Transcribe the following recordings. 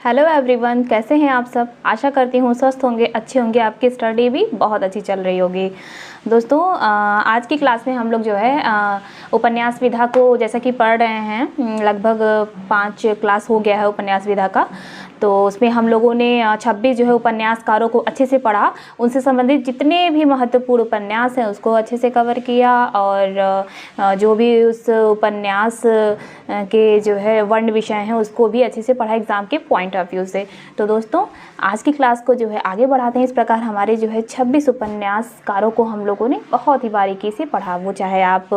Hello everyone, कैसे हैं आप सब। आशा करती हूँ स्वस्थ होंगे, अच्छे होंगे, आपकी स्टडी भी बहुत अच्छी चल रही होगी। दोस्तों, आज की क्लास में हम लोग जो है उपन्यास विधा को जैसा कि पढ़ रहे हैं। लगभग 5 क्लास हो गया है उपन्यास विधा का। तो उसमें हम लोगों ने 26 जो है उपन्यासकारों को अच्छे से पढ़ा, उनसे संबंधित जितने भी महत्वपूर्ण उपन्यास हैं उसको अच्छे से कवर किया, और जो भी उस उपन्यास के जो है वर्ण विषय हैं उसको भी अच्छे से पढ़ा एग्ज़ाम के पॉइंट ऑफ व्यू से। तो दोस्तों, आज की क्लास को जो है आगे बढ़ाते हैं। इस प्रकार हमारे जो है 26 उपन्यासकारों को हम लोगों ने बहुत ही बारीकी से पढ़ा। वो चाहे आप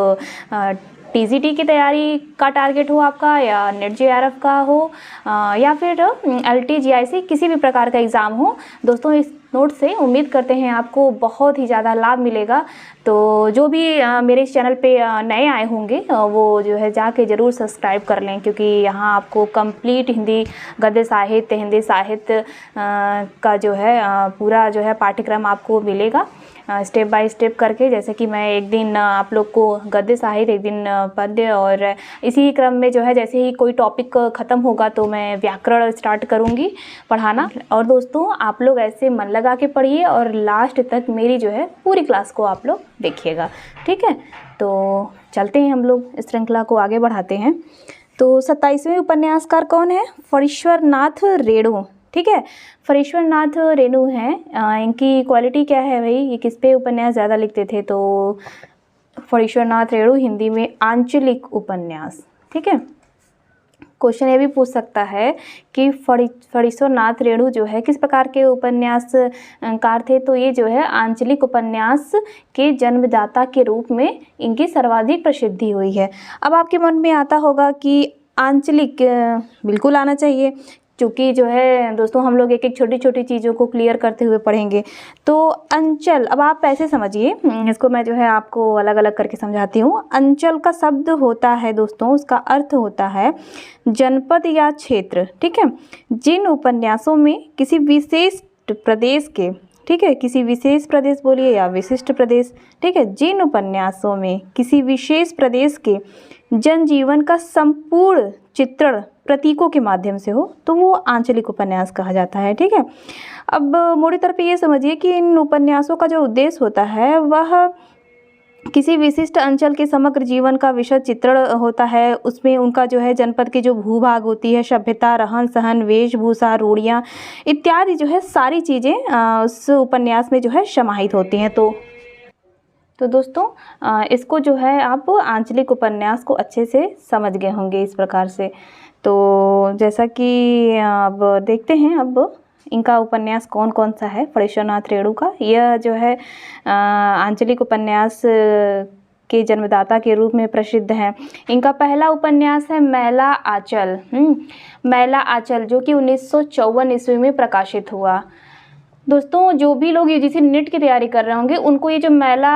टीजीटी की तैयारी का टारगेट हो आपका, या नेट जेआरएफ का हो, या फिर एलटी जीआईसी किसी भी प्रकार का एग्ज़ाम हो। दोस्तों, इस नोट से उम्मीद करते हैं आपको बहुत ही ज़्यादा लाभ मिलेगा। तो जो भी मेरे इस चैनल पे नए आए होंगे वो जो है जाके ज़रूर सब्सक्राइब कर लें, क्योंकि यहाँ आपको कंप्लीट हिंदी गद्य साहित्य, हिंदी साहित्य का जो है पूरा जो है पाठ्यक्रम आपको मिलेगा स्टेप बाय स्टेप करके। जैसे कि मैं एक दिन आप लोग को गद्य साहित्य, एक दिन पद्य, और इसी क्रम में जो है जैसे ही कोई टॉपिक ख़त्म होगा तो मैं व्याकरण स्टार्ट करूँगी पढ़ाना। और दोस्तों, आप लोग ऐसे मन लगा के पढ़िए और लास्ट तक मेरी जो है पूरी क्लास को आप लोग देखिएगा, ठीक है। तो चलते हैं, हम लोग इस श्रृंखला को आगे बढ़ाते हैं। तो 27वें उपन्यासकार कौन है? फणीश्वर नाथ रेणु, ठीक है। फणीश्वर नाथ रेणु हैं। इनकी क्वालिटी क्या है भाई, ये किस पे उपन्यास ज़्यादा लिखते थे? तो फणीश्वर नाथ रेणु हिंदी में आंचलिक उपन्यास, ठीक है। क्वेश्चन ये भी पूछ सकता है कि फणीश्वर नाथ रेणु जो है किस प्रकार के उपन्यासकार थे? तो ये जो है आंचलिक उपन्यास के जन्मदाता के रूप में इनकी सर्वाधिक प्रसिद्धि हुई है। अब आपके मन में आता होगा कि आंचलिक बिल्कुल आना चाहिए, क्योंकि जो है दोस्तों हम लोग एक एक छोटी छोटी चीज़ों को क्लियर करते हुए पढ़ेंगे। तो अंचल, अब आप ऐसे समझिए, इसको मैं जो है आपको अलग अलग करके समझाती हूँ। अंचल का शब्द होता है दोस्तों, उसका अर्थ होता है जनपद या क्षेत्र, ठीक है। जिन उपन्यासों में किसी विशेष प्रदेश के, ठीक है, किसी विशेष प्रदेश बोलिए या विशिष्ट प्रदेश, ठीक है, जिन उपन्यासों में किसी विशेष प्रदेश के जनजीवन का संपूर्ण चित्रण प्रतीकों के माध्यम से हो तो वो आंचलिक उपन्यास कहा जाता है, ठीक है। अब मोटे तौर पे ये समझिए कि इन उपन्यासों का जो उद्देश्य होता है वह किसी विशिष्ट अंचल के समग्र जीवन का विशद चित्रण होता है। उसमें उनका जो है जनपद की जो भूभाग होती है, सभ्यता, रहन सहन, वेशभूषा, रूढ़ियाँ इत्यादि जो है सारी चीज़ें उस उपन्यास में जो है समाहित होती हैं। तो दोस्तों, इसको जो है आप आंचलिक उपन्यास को अच्छे से समझ गए होंगे इस प्रकार से। तो जैसा कि अब देखते हैं अब इनका उपन्यास कौन कौन सा है फणीश्वर नाथ रेणु का। यह जो है आंचलिक उपन्यास के जन्मदाता के रूप में प्रसिद्ध है। इनका पहला उपन्यास है मैला आंचल। मैला आंचल, जो कि 1954 ईस्वी में प्रकाशित हुआ। दोस्तों, जो भी लोग यूजीसी नेट की तैयारी कर रहे होंगे उनको ये जो मैला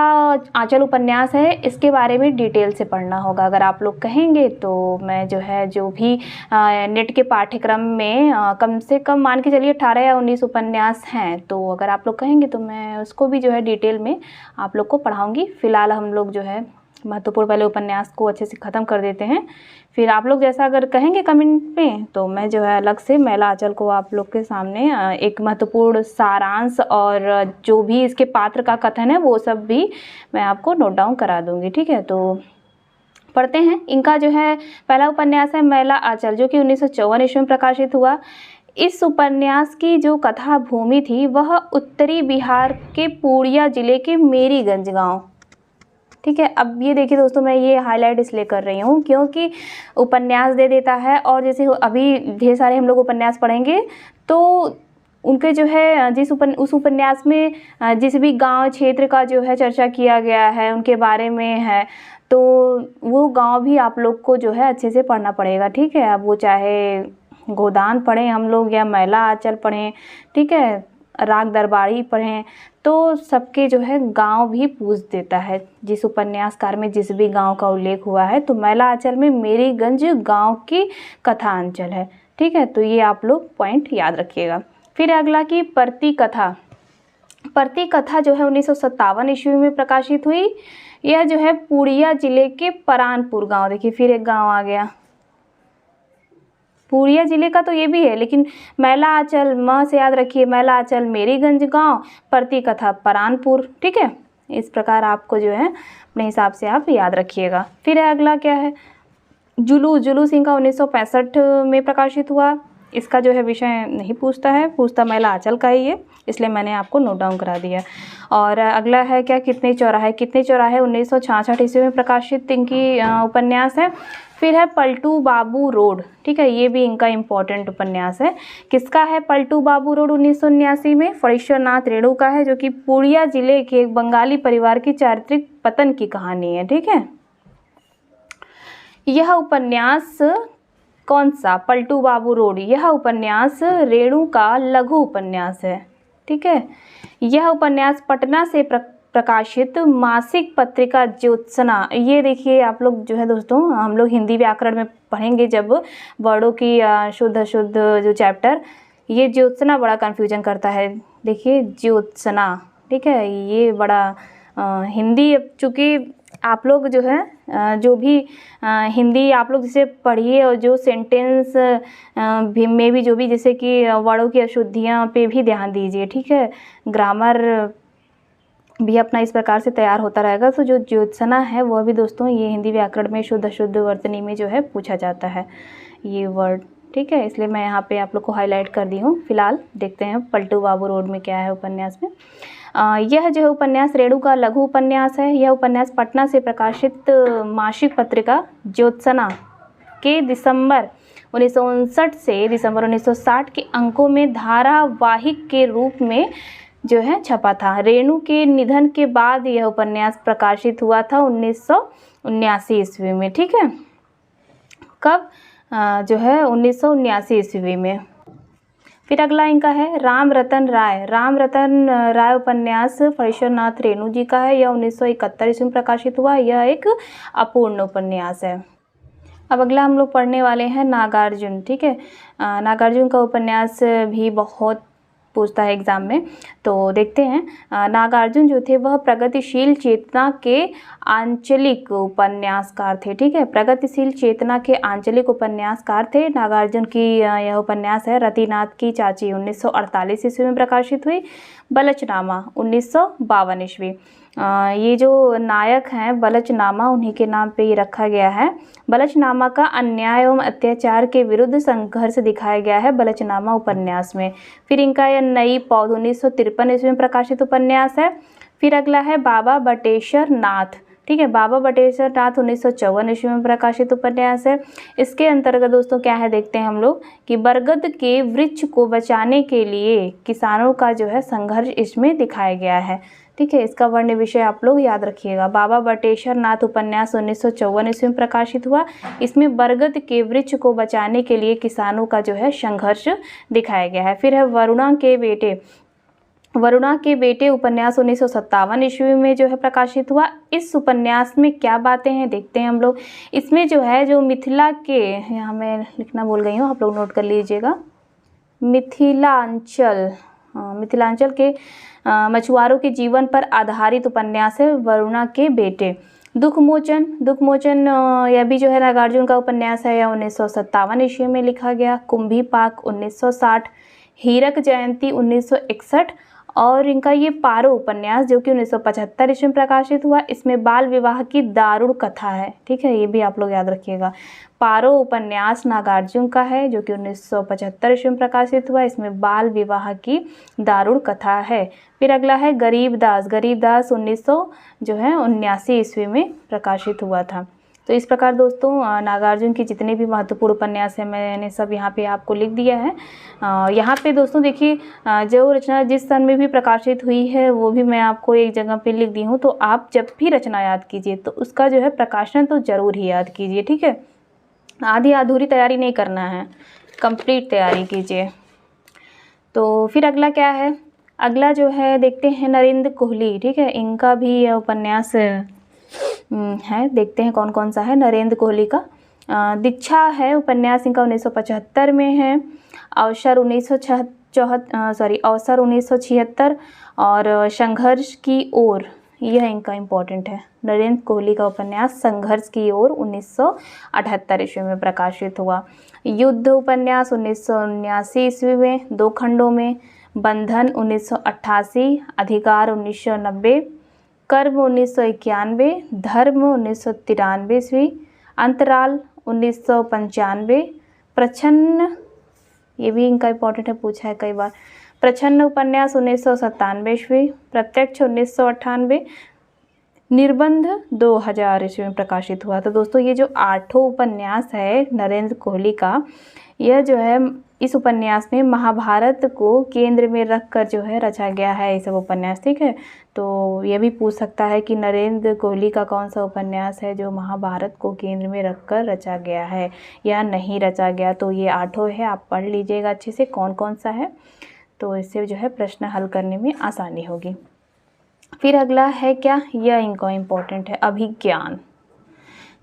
आंचल उपन्यास है इसके बारे में डिटेल से पढ़ना होगा। अगर आप लोग कहेंगे तो मैं जो है जो भी नेट के पाठ्यक्रम में कम से कम मान के चलिए 18 या 19 उपन्यास हैं, तो अगर आप लोग कहेंगे तो मैं उसको भी जो है डिटेल में आप लोग को पढ़ाऊँगी। फ़िलहाल हम लोग जो है महत्वपूर्ण पहले उपन्यास को अच्छे से ख़त्म कर देते हैं, फिर आप लोग जैसा अगर कहेंगे कमेंट में तो मैं जो है अलग से मैला आंचल को आप लोग के सामने एक महत्वपूर्ण सारांश और जो भी इसके पात्र का कथन है वो सब भी मैं आपको नोट डाउन करा दूंगी, ठीक है। तो पढ़ते हैं। इनका जो है पहला उपन्यास है मैला आंचल, जो कि 1954 ईस्वी में प्रकाशित हुआ। इस उपन्यास की जो कथा भूमि थी वह उत्तरी बिहार के पूर्णिया जिले के मेरीगंज गाँव, ठीक है। अब ये देखिए दोस्तों, मैं ये हाईलाइट इसलिए कर रही हूँ क्योंकि उपन्यास दे देता है, और जैसे अभी ढेर सारे हम लोग उपन्यास पढ़ेंगे तो उनके जो है उस उपन्यास में जिस भी गांव क्षेत्र का जो है चर्चा किया गया है उनके बारे में है, तो वो गांव भी आप लोग को जो है अच्छे से पढ़ना पड़ेगा, ठीक है। अब वो चाहे गोदान पढ़ें हम लोग या मैला आंचल पढ़ें, ठीक है, राग दरबारी पढ़ें, तो सबके जो है गांव भी पूछ देता है जिस उपन्यासकार में जिस भी गांव का उल्लेख हुआ है। तो मैला आंचल में मेरीगंज गांव की कथा अंचल है, ठीक है। तो ये आप लोग पॉइंट याद रखिएगा। फिर अगला की परती कथा। परती कथा जो है 1957 ईस्वी में प्रकाशित हुई। यह जो है पूर्णिया जिले के परानपुर गाँव, देखिए फिर एक गाँव आ गया, पूर्णिया जिले का तो ये भी है, लेकिन मैला आंचल म से याद रखिए, मैला आंचल मेरीगंज गांव, प्रति कथा परानपुर। ठीक है, इस प्रकार आपको जो है अपने हिसाब से आप याद रखिएगा। फिर अगला क्या है, जुलूस इनका 1965 में प्रकाशित हुआ। इसका जो है विषय नहीं पूछता है, पूछता मैला आंचल का ही है, इसलिए मैंने आपको नोट डाउन करा दिया। और अगला है क्या, कितने चौराहे 1966 ईस्वी में प्रकाशित इनकी उपन्यास है। फिर है पलटू बाबू रोड। ठीक है, ये भी इनका इम्पोर्टेंट उपन्यास है। किसका है पलटू बाबू रोड? 1979 में फणीश्वरनाथ रेणु का है, जो कि पूर्णिया जिले के एक बंगाली परिवार की चारित्रिक पतन की कहानी है। ठीक है, यह उपन्यास कौन सा? पलटू बाबू रोड। यह उपन्यास रेणु का लघु उपन्यास है। ठीक है, यह उपन्यास पटना से प्रकाशित मासिक पत्रिका ज्योत्सना, ये देखिए आप लोग जो है दोस्तों, हम लोग हिंदी व्याकरण में पढ़ेंगे जब वर्डों की शुद्ध जो चैप्टर, ये ज्योत्सना बड़ा कन्फ्यूजन करता है। देखिए ज्योत्सना, ठीक है, ये बड़ा हिंदी, चूँकि आप लोग जो है जो भी हिंदी आप लोग जिसे पढ़िए और जो सेंटेंस भी में भी जो भी जैसे कि वर्डों की अशुद्धियाँ पे भी ध्यान दीजिए। ठीक है, ग्रामर भी अपना इस प्रकार से तैयार होता रहेगा। तो जो ज्योत्सना है वह भी दोस्तों ये हिंदी व्याकरण में शुद्ध अशुद्ध वर्तनी में जो है पूछा जाता है ये वर्ड। ठीक है, इसलिए मैं यहाँ पे आप लोग को हाईलाइट कर दी हूँ। फिलहाल देखते हैं पलटू बाबू रोड में क्या है उपन्यास में। यह जो है उपन्यास रेणु का लघु उपन्यास है। यह उपन्यास पटना से प्रकाशित मासिक पत्रिका ज्योत्सना के दिसंबर 1959 से दिसंबर 1960 के अंकों में धारावाहिक के रूप में जो है छपा था। रेणु के निधन के बाद यह उपन्यास प्रकाशित हुआ था 1979 ईस्वी में। ठीक है, कब? जो है 1979 ईस्वी में। फिर अगला इनका है राम रतन राय उपन्यास फणीश्वरनाथ रेणु जी का है। यह 1971 ईस्वी में प्रकाशित हुआ। यह एक अपूर्ण उपन्यास है। अब अगला हम लोग पढ़ने वाले हैं नागार्जुन। ठीक है, नागार्जुन का उपन्यास भी बहुत पूछता है एग्जाम में, तो देखते हैं। नागार्जुन जो थे वह प्रगतिशील चेतना के आंचलिक उपन्यासकार थे। ठीक है, प्रगतिशील चेतना के आंचलिक उपन्यासकार थे। नागार्जुन की यह उपन्यास है रतिनाथ की चाची 1948 ईस्वी में प्रकाशित हुई। बलचनामा 1952 ईस्वी। ये जो नायक हैं बलचनामा, उन्हीं के नाम पे ये रखा गया है। बलचनामा का अन्याय एवं अत्याचार के विरुद्ध संघर्ष दिखाया गया है बलचनामा उपन्यास में। फिर इनका यह नई पौध 1953 ईस्वी में प्रकाशित उपन्यास है। फिर अगला है बाबा बटेश्वर नाथ। ठीक है, बाबा बटेश्वर नाथ 1954 ईस्वी में प्रकाशित उपन्यास है। इसके अंतर्गत दोस्तों क्या है देखते हैं हम लोग कि बरगद के वृक्ष को बचाने के लिए किसानों का जो है संघर्ष इसमें दिखाया गया है। ठीक है, इसका वर्ण विषय आप लोग याद रखिएगा। बाबा बटेश्वर नाथ उपन्यास 1954 ईस्वी में प्रकाशित हुआ। इसमें बरगद के वृक्ष को बचाने के लिए किसानों का जो है संघर्ष दिखाया गया है। फिर है वरुणा के बेटे उपन्यास 1957 ईस्वी में जो है प्रकाशित हुआ। इस उपन्यास में क्या बातें हैं देखते हैं हम लोग। इसमें जो है जो मिथिला के, यहाँ मैं लिखना भूल गई हूँ, आप लोग नोट कर लीजिएगा, मिथिलांचल के मछुआरों के जीवन पर आधारित उपन्यास है वरुणा के बेटे। दुखमोचन यह भी जो है नागार्जुन का उपन्यास है। यह 1957 ईस्वी में लिखा गया। कुंभी पाक 1960, हीरक जयंती 1961 और इनका ये पारो उपन्यास जो कि 1975 ईस्वी में प्रकाशित हुआ। इसमें बाल विवाह की दारुण कथा है। ठीक है, ये भी आप लोग याद रखिएगा। पारो उपन्यास नागार्जुन का है जो कि 1975 ईस्वी में प्रकाशित हुआ। इसमें बाल विवाह की दारुण कथा है। फिर अगला है गरीबदास 1979 ईस्वी में प्रकाशित हुआ था। तो इस प्रकार दोस्तों नागार्जुन की जितने भी महत्वपूर्ण उपन्यास हैं मैंने सब यहाँ पे आपको लिख दिया है। यहाँ पे दोस्तों देखिए जो रचना जिस सन में भी प्रकाशित हुई है वो भी मैं आपको एक जगह पे लिख दी हूँ। तो आप जब भी रचना याद कीजिए तो उसका जो है प्रकाशन तो ज़रूर ही याद कीजिए। ठीक है, आधी अधूरी तैयारी नहीं करना है, कंप्लीट तैयारी कीजिए। तो फिर अगला क्या है, अगला जो है देखते हैं नरेंद्र कोहली। ठीक है, इनका भी उपन्यास है, देखते हैं कौन कौन सा है। नरेंद्र कोहली का दीक्षा है उपन्यास, इनका 1975 में है। अवसर 1976 और संघर्ष की ओर यह इनका इम्पोर्टेंट है। नरेंद्र कोहली का उपन्यास संघर्ष की ओर 1978 ईस्वी में प्रकाशित हुआ। युद्ध उपन्यास 1979 ईस्वी में 2 खंडों में। बंधन 1988, अधिकार 1990, कर्म 1991, धर्म 1993 ईस्वी, अंतराल 1995, प्रच्छन्न, ये भी इनका इम्पोर्टेंट है, पूछा है कई बार। प्रच्छन्न उपन्यास 1997 ईस्वी, प्रत्यक्ष 1998, निर्बंध 2000 ईस्वी में प्रकाशित हुआ। तो दोस्तों ये जो 8 उपन्यास है नरेंद्र कोहली का, यह जो है इस उपन्यास में महाभारत को केंद्र में रखकर जो है रचा गया है ये सब उपन्यास, ठीक है। तो ये भी पूछ सकता है कि नरेंद्र कोहली का कौन सा उपन्यास है जो महाभारत को केंद्र में रखकर रचा गया है या नहीं रचा गया। तो ये 8 है, आप पढ़ लीजिएगा अच्छे से कौन कौन सा है, तो इससे जो है प्रश्न हल करने में आसानी होगी। फिर अगला है क्या, यह इनका इम्पोर्टेंट है, अभिज्ञान।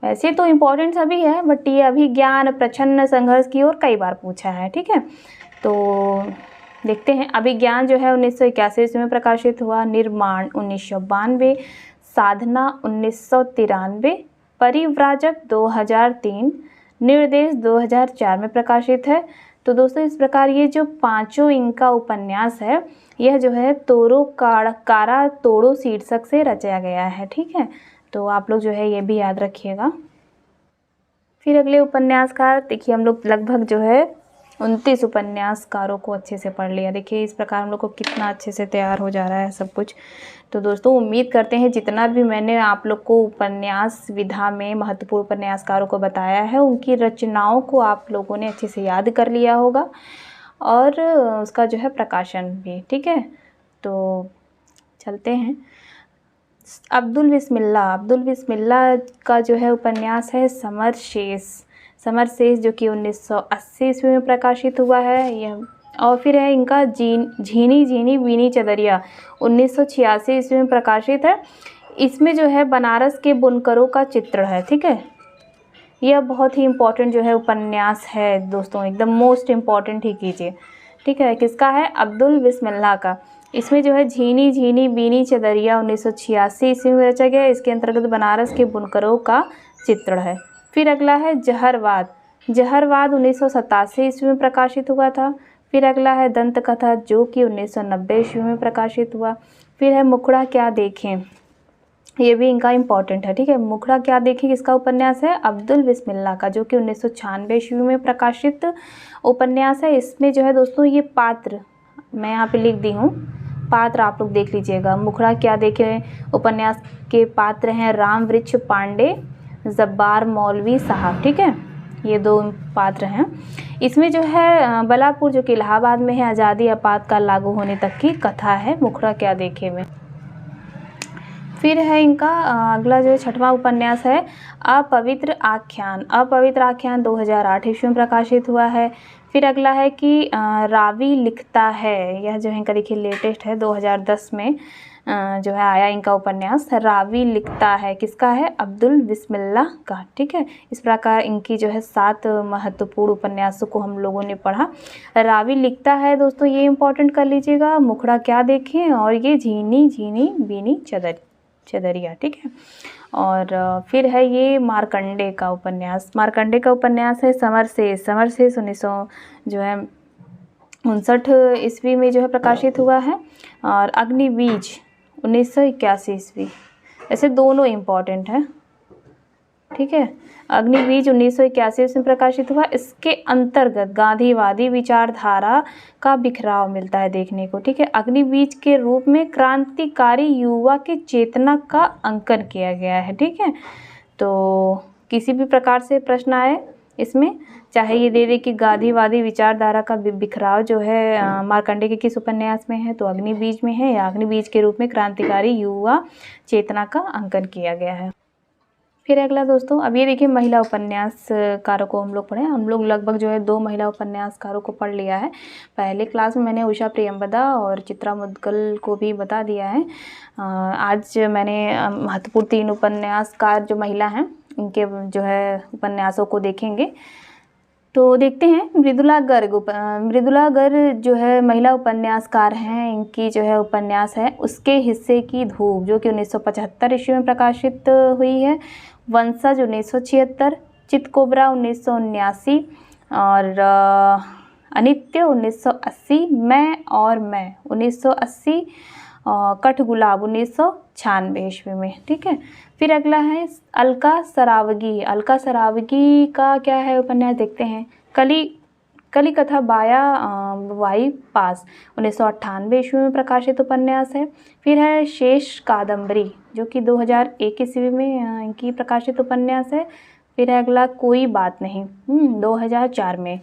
वैसे तो इम्पोर्टेंट सभी है, बट ये अभिज्ञान प्रच्छन्न संघर्ष की ओर कई बार पूछा है, ठीक है। तो देखते हैं, अभिज्ञान जो है 1981 ईस्वी में प्रकाशित हुआ। निर्माण 1992, साधना 1993, परिव्राजक 2003, निर्देश 2004 में प्रकाशित है। तो दोस्तों इस प्रकार ये जो 5 इनका उपन्यास है, यह जो है तोरो कारा तोड़ो शीर्षक से रचाया गया है, ठीक है। तो आप लोग जो है ये भी याद रखिएगा। फिर अगले उपन्यासकार, देखिए हम लोग लगभग जो है 29 उपन्यासकारों को अच्छे से पढ़ लिया। देखिए इस प्रकार हम लोग को कितना अच्छे से तैयार हो जा रहा है सब कुछ। तो दोस्तों उम्मीद करते हैं जितना भी मैंने आप लोग को उपन्यास विधा में महत्वपूर्ण उपन्यासकारों को बताया है, उनकी रचनाओं को आप लोगों ने अच्छे से याद कर लिया होगा और उसका जो है प्रकाशन भी, ठीक है। तो चलते हैं, अब्दुल बिस्मिल्लाह का जो है उपन्यास है समर शेष, जो कि 1980 ईस्वी में प्रकाशित हुआ है यह। और फिर है इनका झीनी झीनी बीनी चदरिया, 1986 ईस्वी में प्रकाशित है। इसमें जो है बनारस के बुनकरों का चित्रण है, ठीक है। यह बहुत ही इम्पोर्टेंट जो है उपन्यास है दोस्तों, एकदम मोस्ट इम्पॉर्टेंट ही कीजिए, ठीक है। किसका है, अब्दुल बिस्मिल्लाह का। इसमें जो है झीनी झीनी बीनी चदरिया 1986 ईस्वी में रचा गया। इसके अंतर्गत बनारस के बुनकरों का चित्रण है। फिर अगला है जहरवाद 1987 ईस्वी में प्रकाशित हुआ था। फिर अगला है दंत कथा, जो कि 1990 ईस्वी में प्रकाशित हुआ। फिर है मुखड़ा क्या देखें, ये भी इनका इम्पॉर्टेंट है, ठीक है। मुखड़ा क्या देखें किसका उपन्यास है, अब्दुल बिस्मिल्लाह का, जो कि 1996 ईस्वी में प्रकाशित उपन्यास है। इसमें जो है दोस्तों ये पात्र मैं यहाँ पे लिख दी हूँ, पात्र आप लोग देख लीजिएगा। मुखड़ा क्या देखें उपन्यास के पात्र हैं राम वृक्ष पांडे, जब्बार मौलवी साहब, ठीक है। ये 2 पात्र हैं। इसमें जो है बलापुर, जो कि इलाहाबाद में है, आज़ादी आपातकाल लागू होने तक की कथा है मुखड़ा क्या देखे में। फिर है इनका अगला जो है 6वां उपन्यास है अपवित्र आख्यान 2008 ईस्वी में प्रकाशित हुआ है। फिर अगला है कि रावी लिखता है, यह जो है इनका देखिए लेटेस्ट है, 2010 में जो है आया इनका उपन्यास रावी लिखता है। किसका है, अब्दुल बिस्मिल्लाह का, ठीक है। इस प्रकार इनकी जो है 7 महत्वपूर्ण उपन्यासों को हम लोगों ने पढ़ा। रावी लिखता है दोस्तों, ये इम्पोर्टेंट कर लीजिएगा, मुखड़ा क्या देखें, और ये झीनी झीनी बीनी चदरिया, ठीक है। और फिर है ये मार्कंडे का उपन्यास है समर शेष 1959 ईस्वी में जो है प्रकाशित हुआ है। और अग्निबीज 1981 ईस्वी, ऐसे दोनों इम्पॉर्टेंट हैं, ठीक है। अग्निबीज 1981 में प्रकाशित हुआ। इसके अंतर्गत गांधीवादी विचारधारा का बिखराव मिलता है देखने को, ठीक है। अग्निबीज के रूप में क्रांतिकारी युवा की चेतना का अंकन किया गया है, ठीक है। तो किसी भी प्रकार से प्रश्न आए इसमें, चाहे ये दे दे कि गांधीवादी विचारधारा का बिखराव जो है मार्कंडे के किस उपन्यास में है, तो अग्निबीज में है, या अग्निबीज के रूप में क्रांतिकारी युवा चेतना का अंकन किया गया है। फिर अगला दोस्तों, अब ये देखिए महिला उपन्यासकारों को हम लोग पढ़े। हम लोग लगभग जो है 2 महिला उपन्यासकारों को पढ़ लिया है। पहले क्लास में मैंने उषा प्रियंवदा और चित्रा मुद्गल को भी बता दिया है। आज मैंने महत्वपूर्ण 3 उपन्यासकार जो महिला हैं इनके जो है उपन्यासों को देखेंगे। तो देखते हैं मृदुला गर्ग मृदुला गर्ग जो है महिला उपन्यासकार हैं, इनकी जो है उपन्यास है उसके हिस्से की धूप जो कि 1975 ईस्वी में प्रकाशित हुई है, वंशज 1976, चितकोबरा 1979 और अनित्य 1980, मैं और मैं 1980, कठगुलाब 1996 ईस्वी में। ठीक है, फिर अगला है अलका सरावगी। अलका सरावगी का क्या है उपन्यास देखते हैं, कली कथा बाया वाई पास 1998 ईस्वी में प्रकाशित उपन्यास है। फिर है शेष कादम्बरी जो कि 2001 ईस्वी में इनकी प्रकाशित उपन्यास है। फिर है अगला कोई बात नहीं 2004 में।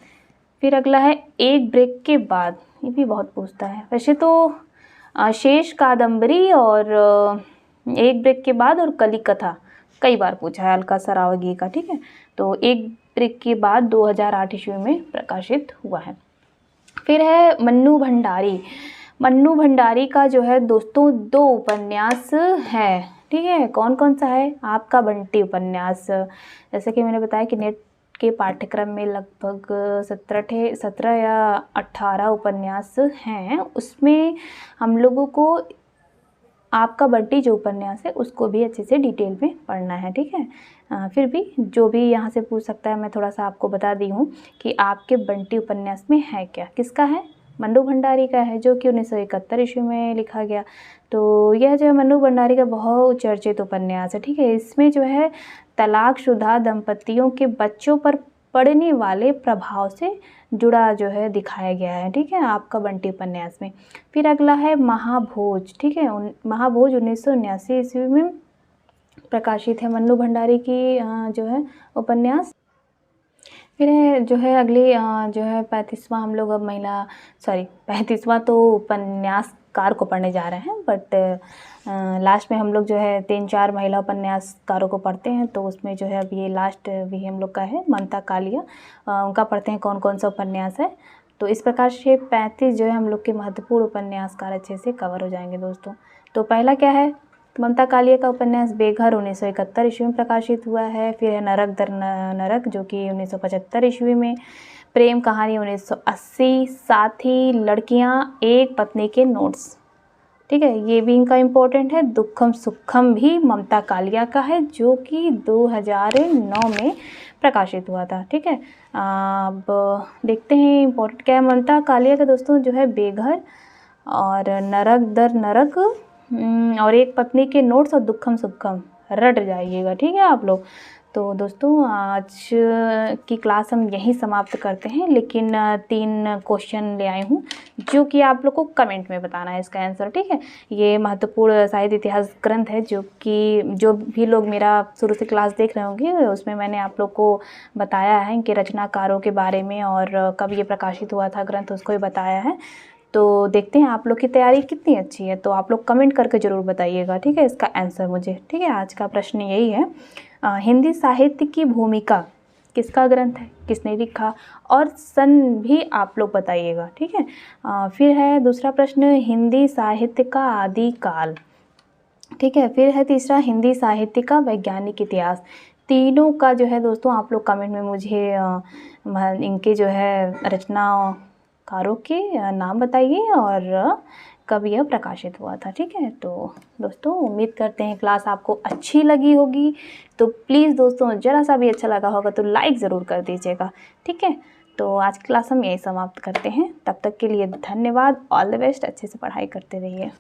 फिर अगला है एक ब्रेक के बाद, ये भी बहुत पूछता है वैसे तो शेष कादम्बरी और एक ब्रेक के बाद और कली कथा कई बार पूछा है अलका सरावगी का। ठीक है, तो एक ब्रेक के बाद 2008 ईस्वी में प्रकाशित हुआ है। फिर है मन्नू भंडारी। मन्नू भंडारी का जो है दोस्तों 2 उपन्यास है। ठीक है, कौन कौन सा है, आपका बंटी उपन्यास। जैसे कि मैंने बताया कि नेट के पाठ्यक्रम में लगभग 17 या 18 उपन्यास हैं, उसमें हम लोगों को आपका बंटी जो उपन्यास है उसको भी अच्छे से डिटेल में पढ़ना है। ठीक है, फिर भी जो भी यहाँ से पूछ सकता है, मैं थोड़ा सा आपको बता दी हूँ कि आपके बंटी उपन्यास में है क्या, किसका है, मन्नू भंडारी का है जो कि 1971 ईस्वी में लिखा गया। तो यह जो है मन्नू भंडारी का बहुत चर्चित उपन्यास है। ठीक है, इसमें जो है तलाकशुदा दंपतियों के बच्चों पर पड़ने वाले प्रभाव से जुड़ा जो है दिखाया गया है। ठीक है, आपका बंटी उपन्यास में। फिर अगला है महाभोज। ठीक है, महाभोज 1979 ईस्वी में प्रकाशित है मन्नू भंडारी की जो है उपन्यास। फिर जो है अगली जो है 35वां हम लोग अब 35वां तो उपन्यासकार को पढ़ने जा रहे हैं, बट लास्ट में हम लोग जो है 3-4 महिला उपन्यासकारों को पढ़ते हैं। तो उसमें जो है अब ये लास्ट भी हम लोग का है ममता कालिया, उनका पढ़ते हैं कौन कौन सा उपन्यास है। तो इस प्रकार से 35 जो है हम लोग के महत्वपूर्ण उपन्यासकार अच्छे से कवर हो जाएंगे दोस्तों। तो पहला क्या है, ममता कालिया का उपन्यास बेघर 1971 ईस्वी में प्रकाशित हुआ है। फिर है नरक दर नरक जो कि 1975 ईस्वी में, प्रेम कहानी 1980, साथी लड़कियां एक पत्नी के नोट्स। ठीक है, ये भी इनका इम्पोर्टेंट है। दुखम सुखम भी ममता कालिया का है जो कि 2009 में प्रकाशित हुआ था। ठीक है, अब देखते हैं इम्पोर्टेंट क्या है। ममता कालिया का दोस्तों जो है बेघर और नरक दर नरक और एक पत्नी के नोट्स और दुखम सुखम रट जाइएगा। ठीक है आप लोग। तो दोस्तों आज की क्लास हम यहीं समाप्त करते हैं, लेकिन 3 क्वेश्चन ले आई हूँ जो कि आप लोग को कमेंट में बताना है इसका आंसर। ठीक है, ये महत्वपूर्ण साहित्य इतिहास ग्रंथ है जो कि जो भी लोग मेरा शुरू से क्लास देख रहे होंगे उसमें मैंने आप लोग को बताया है इनके रचनाकारों के बारे में और कब ये प्रकाशित हुआ था ग्रंथ उसको भी बताया है। तो देखते हैं आप लोग की तैयारी कितनी अच्छी है, तो आप लोग कमेंट करके ज़रूर बताइएगा। ठीक है, इसका आंसर मुझे। ठीक है, आज का प्रश्न यही है, हिंदी साहित्य की भूमिका किसका ग्रंथ है, किसने लिखा, और सन भी आप लोग बताइएगा। ठीक है, फिर है दूसरा प्रश्न, हिंदी साहित्य का आदिकाल। ठीक है, फिर है तीसरा, हिंदी साहित्य का वैज्ञानिक इतिहास। तीनों का जो है दोस्तों आप लोग कमेंट में मुझे इनके जो है रचनाकारों के नाम बताइए और कब यह प्रकाशित हुआ था। ठीक है, तो दोस्तों उम्मीद करते हैं क्लास आपको अच्छी लगी होगी। तो प्लीज़ दोस्तों ज़रा सा भी अच्छा लगा होगा तो लाइक ज़रूर कर दीजिएगा। ठीक है, तो आज की क्लास हम यही समाप्त करते हैं। तब तक के लिए धन्यवाद। ऑल द बेस्ट, अच्छे से पढ़ाई करते रहिए।